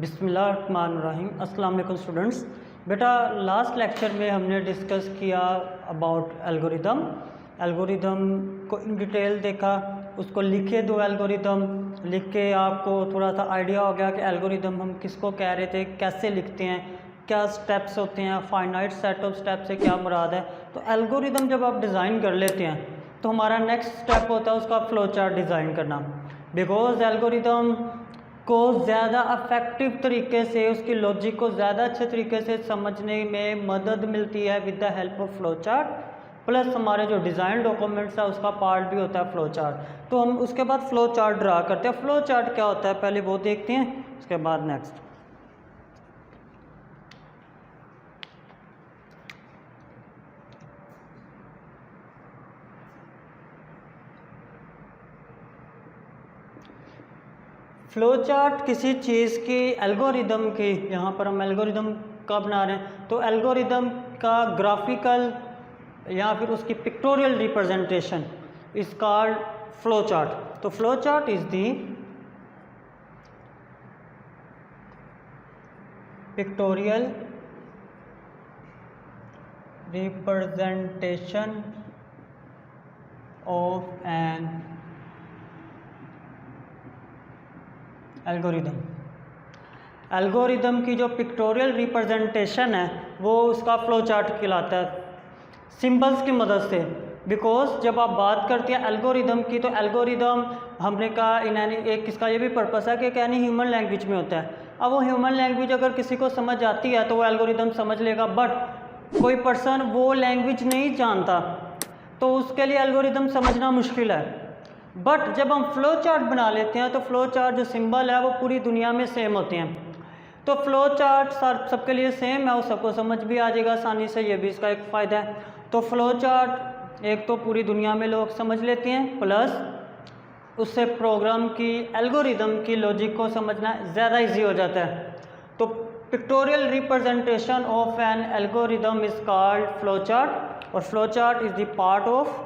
बिस्मिल्लाहिर्रहमानिर्रहीम। अस्सलाम वालेकुम स्टूडेंट्स। बेटा लास्ट लेक्चर में हमने डिस्कस किया अबाउट एल्गोरिदम को इन डिटेल देखा, उसको लिखे दो एल्गोरिदम लिख के आपको थोड़ा सा आइडिया हो गया कि एल्गोरिदम हम किसको कह रहे थे, कैसे लिखते हैं, क्या स्टेप्स होते हैं, फाइनाइट सेट ऑफ स्टेप से क्या मुराद है। तो एल्गोरिदम जब आप डिज़ाइन कर लेते हैं तो हमारा नेक्स्ट स्टेप होता है उसका फ्लो चार्ट डिज़ाइन करना। बिकॉज एल्गोरिदम को ज़्यादा अफेक्टिव तरीके से, उसकी लॉजिक को ज़्यादा अच्छे तरीके से समझने में मदद मिलती है with the help of flow chart. Plus हमारे जो डिज़ाइन डॉक्यूमेंट्स है उसका पार्ट भी होता है फ्लो चार्ट। तो हम उसके बाद फ्लो चार्ट ड्रा करते हैं। फ्लो चार्ट क्या होता है पहले वो देखते हैं, उसके बाद नेक्स्ट। फ्लो चार्ट किसी चीज़ की एल्गोरिदम की, यहाँ पर हम एल्गोरिदम का बना रहे हैं तो एल्गोरिदम का ग्राफिकल या फिर उसकी pictorial representation is called flow chart. तो flow chart is the pictorial representation of an algorithm की जो पिक्टोरियल रिप्रेजेंटेशन है वो उसका फ्लो चार्ट कहलाता है, सिंबल्स की मदद से। बिकॉज जब आप बात करते हैं एल्गोरिदम की तो एल्गोरिदम हमने कहा इन एक किसका ये भी पर्पस है कि यानी ह्यूमन लैंग्वेज में होता है। अब वो ह्यूमन लैंग्वेज अगर किसी को समझ आती है तो वो एल्गोरिदम समझ लेगा, बट कोई पर्सन वो लैंग्वेज नहीं जानता तो उसके लिए एल्गोरिदम समझना मुश्किल है। बट जब हम फ्लो चार्ट बना लेते हैं तो फ्लो चार्ट जो सिंबल है वो पूरी दुनिया में सेम होते हैं। तो फ्लो चार्ट सबके लिए सेम है और सबको समझ भी आ जाएगा आसानी से, ये भी इसका एक फ़ायदा है। तो फ्लो चार्ट एक तो पूरी दुनिया में लोग समझ लेते हैं, प्लस उससे प्रोग्राम की एल्गोरिदम की लॉजिक को समझना ज़्यादा इजी हो जाता है। तो pictorial representation of an algorithm is called flow chart, और flow chart is the part of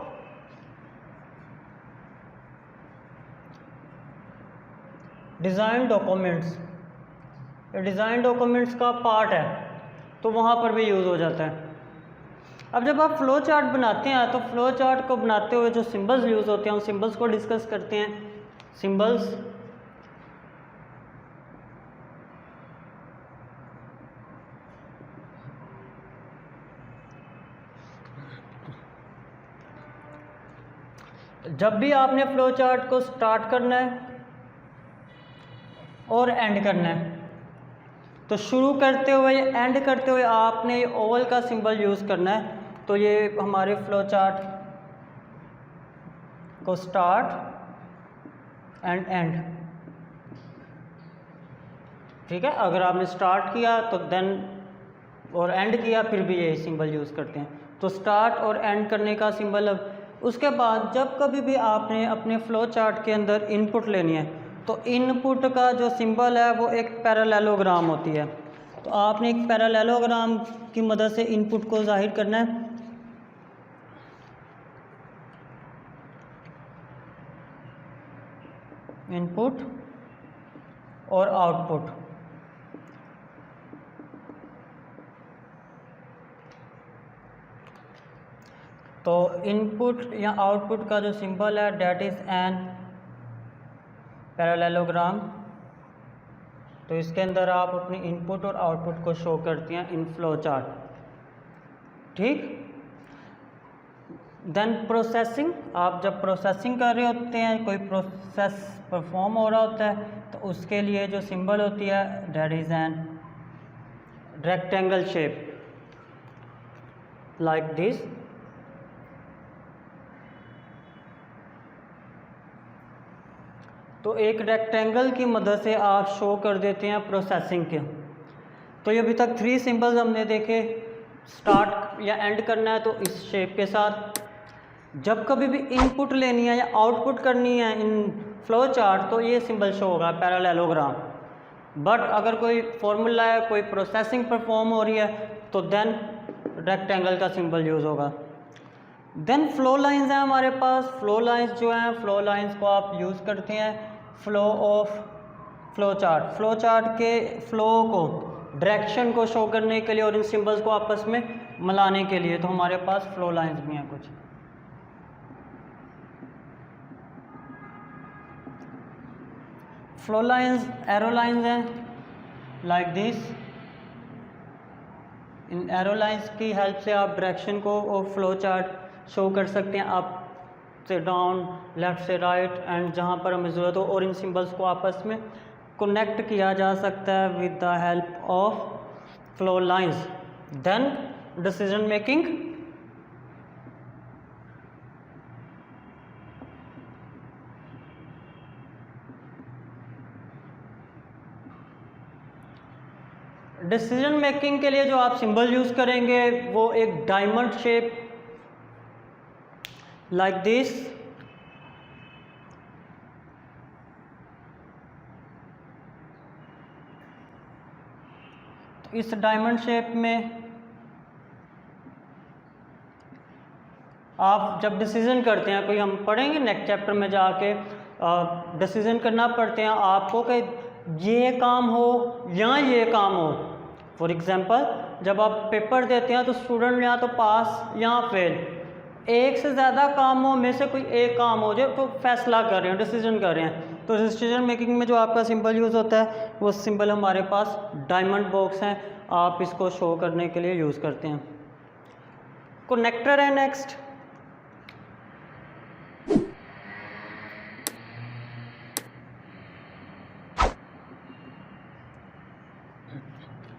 design documents. Design documents का पार्ट है तो वहाँ पर भी यूज़ हो जाता है। अब जब आप फ्लो चार्ट बनाते हैं तो फ्लो चार्ट को बनाते हुए जो सिंबल्स यूज़ होते हैं उन सिंबल्स को डिस्कस करते हैं। सिंबल्स जब भी आपने फ्लो चार्ट को स्टार्ट करना है और एंड करना है तो शुरू करते हुए या एंड करते हुए आपने ये ओवल का सिंबल यूज़ करना है। तो ये हमारे फ्लो चार्ट को स्टार्ट एंड एंड, ठीक है। अगर आपने स्टार्ट किया तो देन और एंड किया फिर भी ये सिंबल यूज़ करते हैं। तो स्टार्ट और एंड करने का सिंबल। अब उसके बाद जब कभी भी आपने अपने फ्लो चार्ट के अंदर इनपुट लेनी है तो इनपुट का जो सिंबल है वो एक पैरेललोग्राम होती है। तो आपने एक पैरेललोग्राम की मदद से इनपुट को जाहिर करना है। इनपुट और आउटपुट। तो इनपुट या आउटपुट का जो सिंबल है डेट इज़ एन पैरेललोग्राम। तो इसके अंदर आप अपनी इनपुट और आउटपुट को शो करते हैं इन फ्लो चार्ट, ठीक। Then processing. आप जब प्रोसेसिंग कर रहे होते हैं, कोई प्रोसेस परफॉर्म हो रहा होता है तो उसके लिए जो सिंबल होती है that is an rectangle shape like this. तो एक रेक्टेंगल की मदद से आप शो कर देते हैं प्रोसेसिंग के। तो ये अभी तक 3 सिंबल्स हमने देखे। स्टार्ट या एंड करना है तो इस शेप के साथ। जब कभी भी इनपुट लेनी है या आउटपुट करनी है इन फ्लो चार्ट तो ये सिंबल शो होगा पैरेललोग्राम। बट अगर कोई फॉर्मूला है, कोई प्रोसेसिंग परफॉर्म हो रही है तो देन रेक्टेंगल का सिंबल यूज़ होगा। देन फ्लो लाइंस हैं हमारे पास। फ्लो लाइंस जो हैं, फ्लो लाइंस को आप यूज़ करते हैं फ्लो ऑफ फ्लो चार्ट के फ्लो को, डायरेक्शन को शो करने के लिए और इन सिंबल्स को आपस में मिलाने के लिए, तो हमारे पास फ्लो लाइंस भी हैं कुछ। फ्लो लाइंस एरो लाइंस हैं like this. In arrow lines की हेल्प से आप डायरेक्शन को और फ्लो चार्ट शो कर सकते हैं, अप से डाउन, लेफ़्ट से राइट, एंड जहाँ पर हमें ज़रूरत हो, और इन सिंबल्स को आपस में कनेक्ट किया जा सकता है with the help of flow lines. Then decision making. Decision making के लिए जो आप सिंबल यूज़ करेंगे वो एक डायमंड शेप लाइक दिस। तो इस डायमंड शेप में आप जब डिसीजन करते हैं, कोई हम पढ़ेंगे नेक्स्ट चैप्टर में जाके, डिसीजन करना पड़ते हैं आपको कि ये काम हो या ये काम हो। फॉर एग्जांपल जब आप पेपर देते हैं तो स्टूडेंट या तो पास या फेल, एक से ज़्यादा कामों में से कोई एक काम हो जाए तो फैसला कर रहे हैं, डिसीजन कर रहे हैं। तो डिसीजन मेकिंग में जो आपका सिंबल यूज़ होता है वो सिंबल हमारे पास डायमंड बॉक्स हैं, आप इसको शो करने के लिए यूज़ करते हैं। कनेक्टर है नेक्स्ट।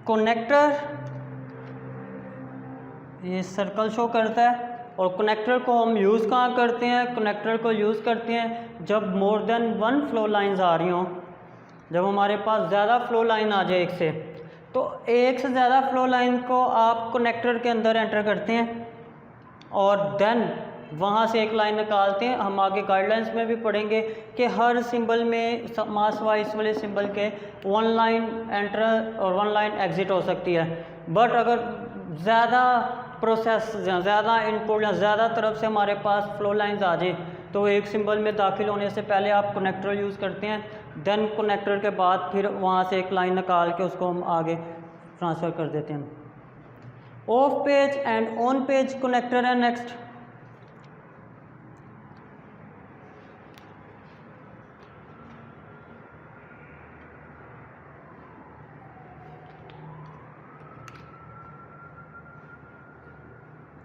कनेक्टर ये सर्कल शो करता है, और कनेक्टर को हम यूज़ कहाँ करते हैं? कनेक्टर को यूज़ करते हैं जब more than one flow lines आ रही हों, जब हमारे पास ज़्यादा फ्लो लाइन आ जाए एक से, तो एक से ज़्यादा फ्लो लाइन को आप कनेक्टर के अंदर एंटर करते हैं और देन वहाँ से एक लाइन निकालते हैं। हम आगे गाइडलाइंस में भी पढ़ेंगे कि हर सिंबल में मास वाइज वाले सिंबल के वन लाइन एंटर और वन लाइन एग्ज़िट हो सकती है। बट अगर ज़्यादा प्रोसेस, ज़्यादा इनपुट या ज़्यादा तरफ से हमारे पास फ्लो लाइंस आ जाए तो एक सिंबल में दाखिल होने से पहले आप कनेक्टर यूज़ करते हैं, देन कनेक्टर के बाद फिर वहाँ से एक लाइन निकाल के उसको हम आगे ट्रांसफ़र कर देते हैं। Off page and on page connector है next.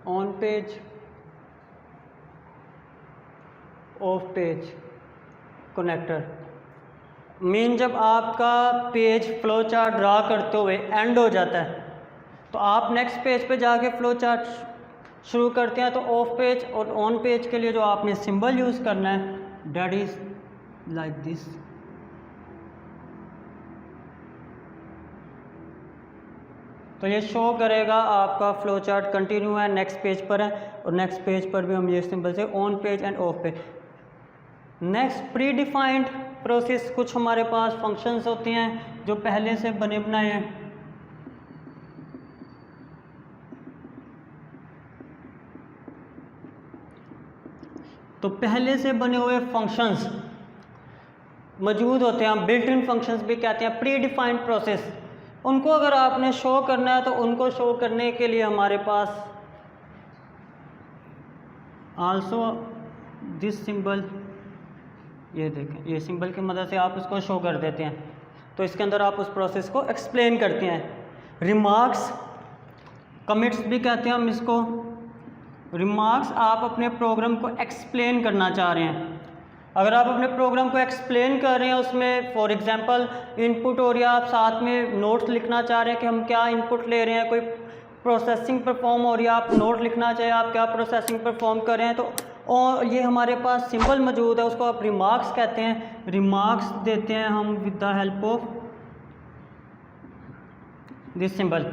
On page, off page connector mean जब आपका पेज फ्लो चार्ट ड्रा करते हुए एंड हो जाता है तो आप नेक्स्ट पेज पे जाके फ्लो चार्ट शुरू करते हैं। तो ऑफ पेज और ऑन पेज के लिए जो आपने सिंबल यूज़ करना है दैट इज़ लाइक दिस। तो ये शो करेगा आपका फ्लो चार्ट कंटिन्यू है, नेक्स्ट पेज पर है, और नेक्स्ट पेज पर भी हम ये सिंबल से on page end of page. Next pre defined process, कुछ हमारे पास फंक्शंस होते हैं जो पहले से बने बनाए हैं। तो पहले से बने हुए फंक्शंस मौजूद होते हैं, हम बिल्ट इन फंक्शंस भी कहते हैं। प्री डिफाइंड प्रोसेस, उनको अगर आपने शो करना है तो उनको शो करने के लिए हमारे पास आल्सो दिस सिंबल, ये देखें, ये सिंबल की मदद से आप उसको शो कर देते हैं। तो इसके अंदर आप उस प्रोसेस को एक्सप्लेन करते हैं। रिमार्क्स, कमिट्स भी कहते हैं हम इसको। रिमार्क्स, आप अपने प्रोग्राम को एक्सप्लेन करना चाह रहे हैं। अगर आप अपने प्रोग्राम को एक्सप्लेन कर रहे हैं, उसमें फॉर एग्जांपल इनपुट हो रही है, आप साथ में नोट्स लिखना चाह रहे हैं कि हम क्या इनपुट ले रहे हैं, कोई प्रोसेसिंग परफॉर्म हो रही है, आप नोट लिखना चाहिए आप क्या प्रोसेसिंग परफॉर्म कर रहे हैं, तो और ये हमारे पास सिंबल मौजूद है, उसको आप रिमार्क्स कहते हैं। रिमार्क्स देते हैं हम with the help of this symbol.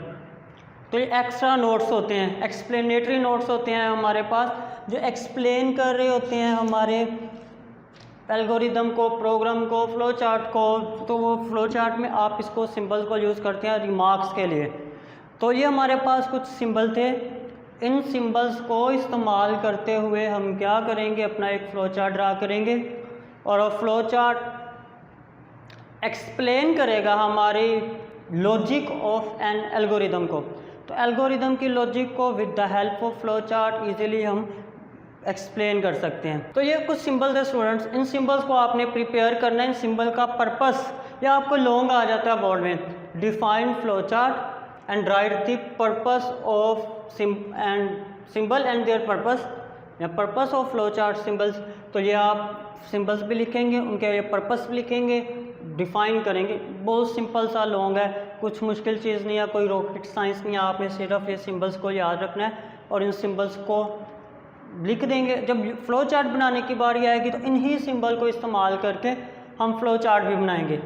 तो ये एक्स्ट्रा नोट्स होते हैं, एक्सप्लेनेटरी नोट्स होते हैं हमारे पास, जो एक्सप्लेन कर रहे होते हैं हमारे एल्गोरिदम को, प्रोग्राम को, फ्लो चार्ट को। तो वो फ्लो चार्ट में आप इसको सिंबल को यूज़ करते हैं रिमार्क्स के लिए। तो ये हमारे पास कुछ सिंबल थे, इन सिंबल्स को इस्तेमाल करते हुए हम क्या करेंगे, अपना एक फ़्लो चार्ट ड्रा करेंगे। और फ्लो चार्ट एक्सप्लेन करेगा हमारी लॉजिक ऑफ एन एल्गोरिदम को। तो एल्गोरिदम की लॉजिक को with the help of flow chart easily हम एक्सप्लेन कर सकते हैं। तो ये कुछ सिंबल्स है स्टूडेंट्स, इन सिंबल्स को आपने प्रिपेयर करना है। इन सिंबल का पर्पस, या आपको लॉन्ग आ जाता है बोर्ड में, define flow chart and write the purpose of symbol and their purpose, या purpose of flow chart symbols. तो ये आप सिंबल्स भी लिखेंगे, उनके ये पर्पस भी लिखेंगे, डिफाइन करेंगे। बहुत सिंपल सा लॉन्ग है, कुछ मुश्किल चीज़ नहीं है, कोई रॉकेट साइंस नहीं है। आपने सिर्फ ये सिंबल्स को याद रखना है और इन सिंबल्स को लिख देंगे। जब फ्लो चार्ट बनाने की बारी आएगी तो इन्हीं सिंबल को इस्तेमाल करके हम फ्लो चार्ट भी बनाएंगे।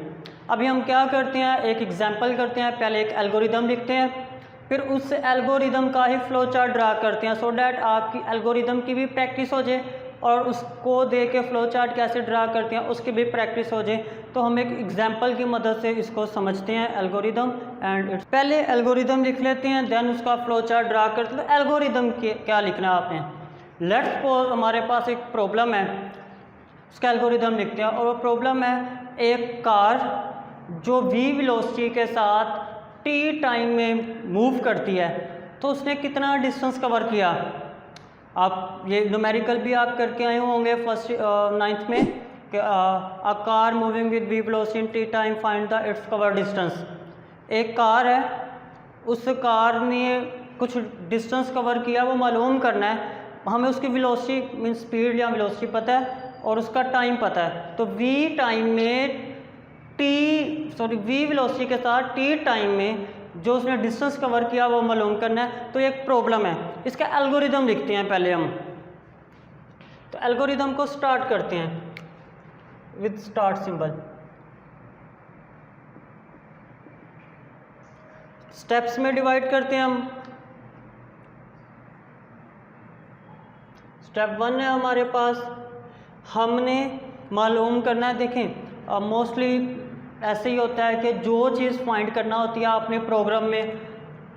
अभी हम क्या करते हैं, एक एग्जांपल करते हैं। पहले एक एल्गोरिदम लिखते हैं, फिर उस एल्गोरिदम का ही फ्लो चार्ट ड्रा करते हैं, सो डैट आपकी एल्गोरिदम की भी प्रैक्टिस हो जाए और उसको दे के फ्लो चार्ट कैसे ड्रा करते हैं उसकी भी प्रैक्टिस हो जाए। तो हम एक एग्जांपल की मदद से इसको समझते हैं, एल्गोरिदम एंड इट्स। पहले एल्गोरिदम लिख लेते हैं, देन उसका फ्लो चार्ट ड्रा करते हैं। तो एल्गोरिदम क्या लिखना है आपने, लेट्स सपोज हमारे पास एक प्रॉब्लम है, उसका एल्गोरिदम लिखते हैं। और वो प्रॉब्लम है एक कार जो v वेलोसिटी के साथ t टाइम में मूव करती है, तो उसने कितना डिस्टेंस कवर किया। आप ये न्यूमेरिकल भी आप करके आए होंगे फर्स्ट 9th में कि a car moving with v velocity in t time find the its cover distance. एक कार है, उस कार ने कुछ डिस्टेंस कवर किया, वो मालूम करना है। हमें उसकी वेलोसिटी मीन स्पीड या वेलोसिटी पता है और उसका टाइम पता है। तो v टाइम में v वेलोसिटी के साथ t टाइम में जो उसने डिस्टेंस कवर किया वो मालूम करना है। तो एक प्रॉब्लम है, इसका एल्गोरिदम लिखते हैं पहले हम। तो एल्गोरिदम को स्टार्ट करते हैं विद स्टार्ट सिंबल। स्टेप्स में डिवाइड करते हैं हम। स्टेप 1 है हमारे पास, हमने मालूम करना है। देखें मोस्टली ऐसे ही होता है कि जो चीज़ फाइंड करना होती है आपने प्रोग्राम में,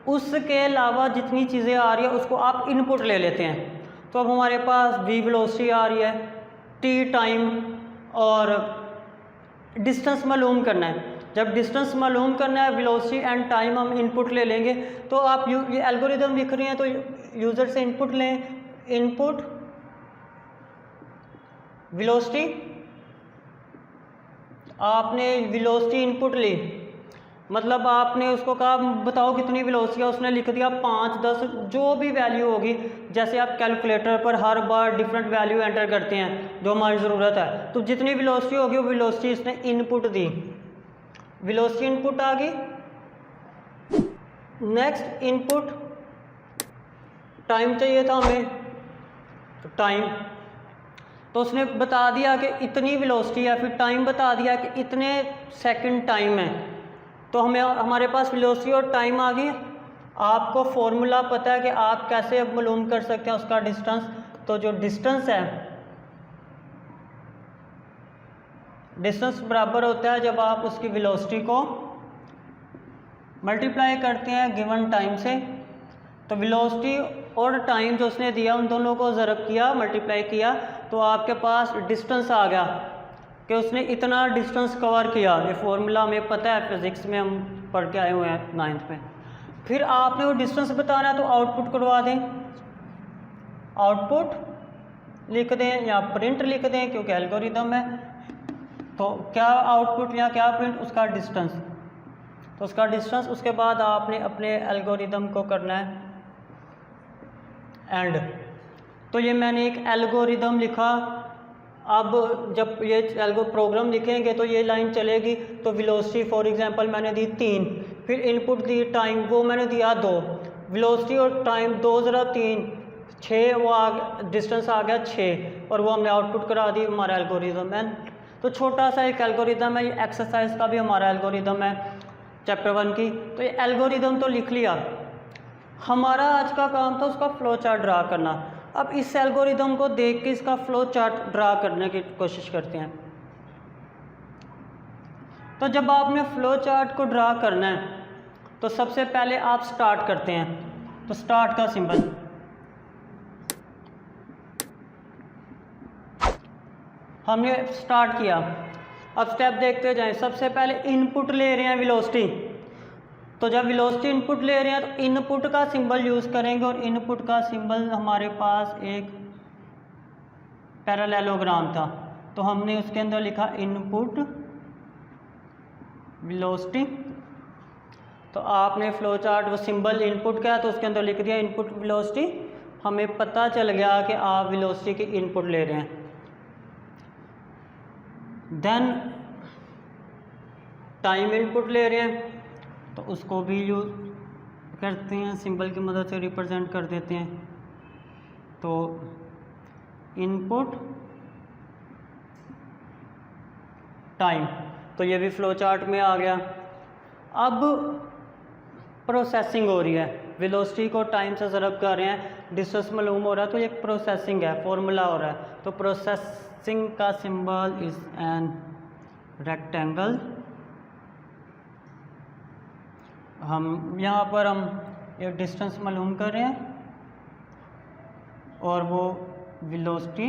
उसके अलावा जितनी चीज़ें आ रही है उसको आप इनपुट ले लेते हैं। तो अब हमारे पास v वेलोसिटी आ रही है, t टाइम और डिस्टेंस मालूम करना है। जब डिस्टेंस मालूम करना है, वेलोसिटी एंड टाइम हम इनपुट ले लेंगे। तो आप ये एल्गोरिदम लिख रही हैं तो यूज़र से इनपुट लें, इनपुट वेलोसिटी, आपने वेलोसिटी इनपुट ली, मतलब आपने उसको कहा बताओ कितनी वेलोसिटी है, उसने लिख दिया 5, 10 जो भी वैल्यू होगी। जैसे आप कैलकुलेटर पर हर बार डिफरेंट वैल्यू एंटर करते हैं जो हमारी ज़रूरत है, तो जितनी वेलोसिटी होगी वो वेलोसिटी इसने इनपुट दी, वेलोसिटी इनपुट आ गई। नेक्स्ट इनपुट टाइम चाहिए था हमें, तो टाइम, तो उसने बता दिया कि इतनी वेलोसिटी है, फिर टाइम बता दिया कि इतने सेकंड टाइम है। तो हमें हमारे पास वेलोसिटी और टाइम आ गई। आपको फॉर्मूला पता है कि आप कैसे मालूम कर सकते हैं उसका डिस्टेंस। तो जो डिस्टेंस है, डिस्टेंस बराबर होता है जब आप उसकी वेलोसिटी को मल्टीप्लाई करते हैं गिवन टाइम से। तो वेलोसिटी और टाइम जो उसने दिया उन दोनों को ज़रब किया, मल्टीप्लाई किया, तो आपके पास डिस्टेंस आ गया कि उसने इतना डिस्टेंस कवर किया। ये फॉर्मूला हमें पता है, फिज़िक्स में हम पढ़ के आए हुए हैं 9th में। फिर आपने वो डिस्टेंस बताना है तो आउटपुट करवा दें, आउटपुट लिख दें या प्रिंट लिख दें क्योंकि एल्गोरिदम है। तो क्या आउटपुट या क्या प्रिंट, उसका डिस्टेंस, तो उसका डिस्टेंस। उसके बाद आपने अपने एल्गोरिदम को करना है एंड। तो ये मैंने एक एल्गोरिदम लिखा। अब जब ये प्रोग्राम लिखेंगे तो ये लाइन चलेगी। तो वेलोसिटी फॉर एग्जांपल मैंने दी 3, फिर इनपुट दी टाइम, वो मैंने दिया 2, वेलोसिटी और टाइम 2 ज़रा 3 6, वो डिस्टेंस आ गया 6, और वो हमने आउटपुट करा दी, हमारा एल्गोरिदम है। तो छोटा सा एक एल्गोरिदम है, ये एक्सरसाइज का भी हमारा एल्गोरिदम है चैप्टर 1 की। तो ये एल्गोरिदम तो लिख लिया, हमारा आज का काम था उसका फ्लो चार्ट ड्रा करना। अब इस एल्गोरिदम को देख के इसका फ्लो चार्ट ड्रा करने की कोशिश करते हैं। तो जब आपने फ्लो चार्ट को ड्रा करना है तो सबसे पहले आप स्टार्ट करते हैं। तो स्टार्ट का सिंबल, हमने स्टार्ट किया। अब स्टेप देखते जाएं। सबसे पहले इनपुट ले रहे हैं वेलोसिटी, तो जब वेलोसिटी इनपुट ले रहे हैं तो इनपुट का सिंबल यूज़ करेंगे, और इनपुट का सिंबल हमारे पास एक पैरेललोग्राम था, तो हमने उसके अंदर लिखा इनपुट वेलोसिटी। तो आपने फ्लो चार्ट वो सिंबल इनपुट का है तो उसके अंदर लिख दिया इनपुट वेलोसिटी। हमें पता चल गया कि आप वेलोसिटी की इनपुट ले रहे हैं। देन टाइम इनपुट ले रहे हैं, तो उसको भी यूज करते हैं, सिंबल की मदद से रिप्रेजेंट कर देते हैं। तो इनपुट टाइम, तो ये भी फ्लो चार्ट में आ गया। अब प्रोसेसिंग हो रही है, वेलोसिटी को टाइम से ज़रब कर रहे हैं, डिस्टेंस मालूम हो रहा है, तो ये प्रोसेसिंग है, फॉर्मूला हो रहा है। तो प्रोसेसिंग का सिंबल इज एन रेक्टेंगल। हम यहाँ पर एक डिस्टेंस मालूम कर रहे हैं और वो वेलोसिटी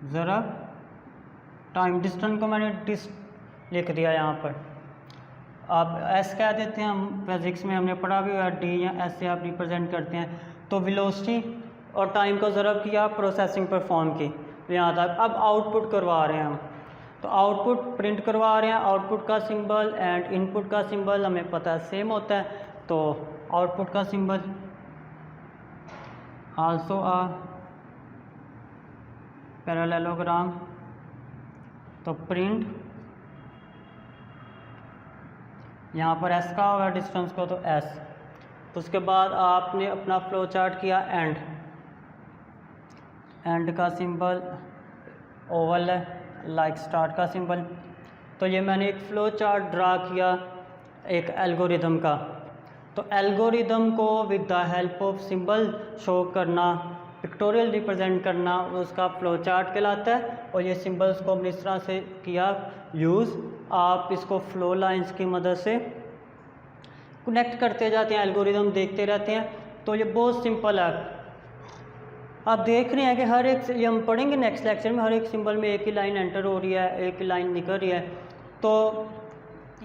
ज़रब टाइम। डिस्टेंस को मैंने लिख दिया यहाँ पर, आप एस कह देते हैं, हम फिजिक्स में हमने पढ़ा भी हुआ, डी या एस से आप रिप्रेजेंट करते हैं। तो वेलोसिटी और टाइम को ज़रब किया, प्रोसेसिंग परफॉर्म की, यहाँ तक। अब आउटपुट करवा रहे हैं हम, तो आउटपुट प्रिंट करवा रहे हैं। आउटपुट का सिंबल एंड इनपुट का सिंबल हमें पता है सेम होता है, तो आउटपुट का सिंबल आल्सो आ पैरेललोग्राम, तो प्रिंट यहाँ पर एस का होगा डिस्टेंस को, तो एस। तो उसके बाद आपने अपना फ्लो चार्ट किया एंड का सिंबल ओवल है, लाइक स्टार्ट का सिंबल। तो ये मैंने एक फ्लो चार्ट ड्रा किया एक एल्गोरिदम का। तो एल्गोरिदम को with the help of symbol show करना, पिक्टोरियल रिप्रेजेंट करना, उसका फ्लो चार्ट कहलाता है। और ये सिंबल्स को हमने इस तरह से किया यूज़, आप इसको फ्लो लाइंस की मदद से कनेक्ट करते जाते हैं, एल्गोरिदम देखते रहते हैं। तो ये बहुत सिंपल है। आप देख रहे हैं कि हर एक, ये हम पढ़ेंगे नेक्स्ट लेक्चर में, हर एक सिंबल में एक ही लाइन एंटर हो रही है, एक ही लाइन निकल रही है। तो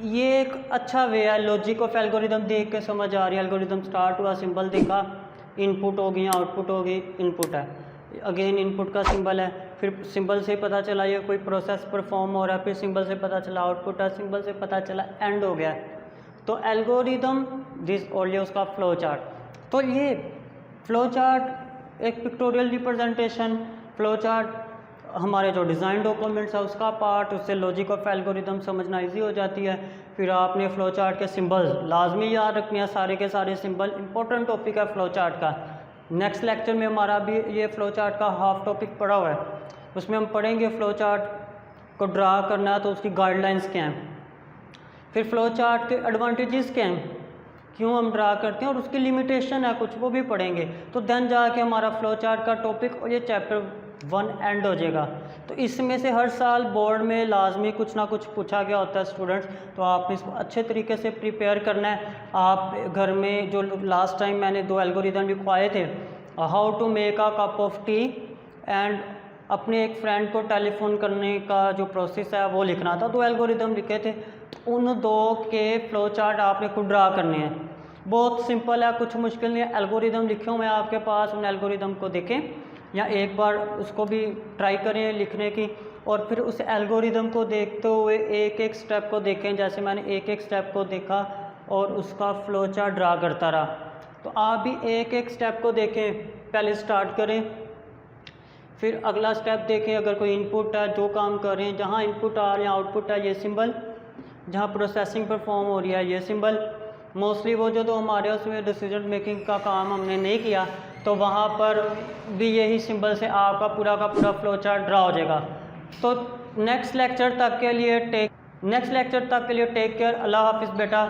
ये एक अच्छा वे है, लॉजिक ऑफ एल्गोरिदम देख के समझ आ रही है। एल्गोरिदम स्टार्ट हुआ, सिंबल देखा, इनपुट होगी, आउटपुट होगी, इनपुट है, अगेन इनपुट का सिंबल है, फिर सिंबल से पता चला ये कोई प्रोसेस परफॉर्म हो रहा है, फिर सिंबल से पता चला आउटपुट है, सिंबल से पता चला एंड हो गया। तो एल्गोरिदम दिस और ये उसका फ्लो चार्ट। तो ये फ्लो चार्ट एक पिक्टोरियल रिप्रेजेंटेशन, फ्लो चार्ट हमारे जो डिज़ाइन डॉक्यूमेंट्स है उसका पार्ट, उससे लॉजिक ऑफ एल्गोरिदम समझना इजी हो जाती है। फिर आपने फ्लो चार्ट के सिंबल्स लाजमी याद रखने हैं, सारे के सारे सिंबल, इंपॉर्टेंट टॉपिक है फ्लो चार्ट का। नेक्स्ट लेक्चर में हमारा भी ये फ्लो चार्ट का हाफ टॉपिक पढ़ा हुआ है, उसमें हम पढ़ेंगे फ्लो चार्ट को ड्रा करना है तो उसकी गाइडलाइंस क्या हैं, फिर फ्लो चार्ट के एडवांटेजेस क्या हैं, क्यों हम ड्रा करते हैं, और उसकी लिमिटेशन है कुछ, वो भी पढ़ेंगे। तो देन जाके हमारा फ्लो चार्ट का टॉपिक और ये चैप्टर 1 एंड हो जाएगा। तो इसमें से हर साल बोर्ड में लाजमी कुछ ना कुछ पूछा गया होता है स्टूडेंट्स, तो आपने इसको अच्छे तरीके से प्रिपेयर करना है। आप घर में जो लास्ट टाइम मैंने 2 एल्गोरिदम लिखवाए थे, how to make a cup of tea and अपने एक फ्रेंड को टेलीफोन करने का जो प्रोसेस है वो लिखना था, 2 एल्गोरिदम लिखे थे। उन 2 के फ्लो चार्ट आपने खुद ड्रा करने हैं, बहुत सिंपल है, कुछ मुश्किल नहीं है। एल्गोरिदम लिखे हुए हैं आपके पास, उन एल्गोरिदम को देखें या एक बार उसको भी ट्राई करें लिखने की, और फिर उस एल्गोरिदम को देखते हुए एक एक स्टेप को देखें। जैसे मैंने एक एक स्टेप को देखा और उसका फ्लो चार्ट ड्रा करता रहा, तो आप भी एक एक स्टेप को देखें, पहले स्टार्ट करें, फिर अगला स्टेप देखें। अगर कोई इनपुट है, जो काम कर रहे हैं, जहाँ इनपुट आ रहे हैं आउटपुट है, ये सिंबल, जहाँ प्रोसेसिंग परफॉर्म हो रही है ये सिंबल। मोस्टली वो जो तो हमारे उसमें डिसीजन मेकिंग का काम हमने नहीं किया, तो वहाँ पर भी यही सिंबल से आपका पूरा का पूरा फ्लो चार्ट ड्रा हो जाएगा। तो नेक्स्ट लेक्चर तक के लिए टेक केयर। अल्लाह हाफिज़ बेटा।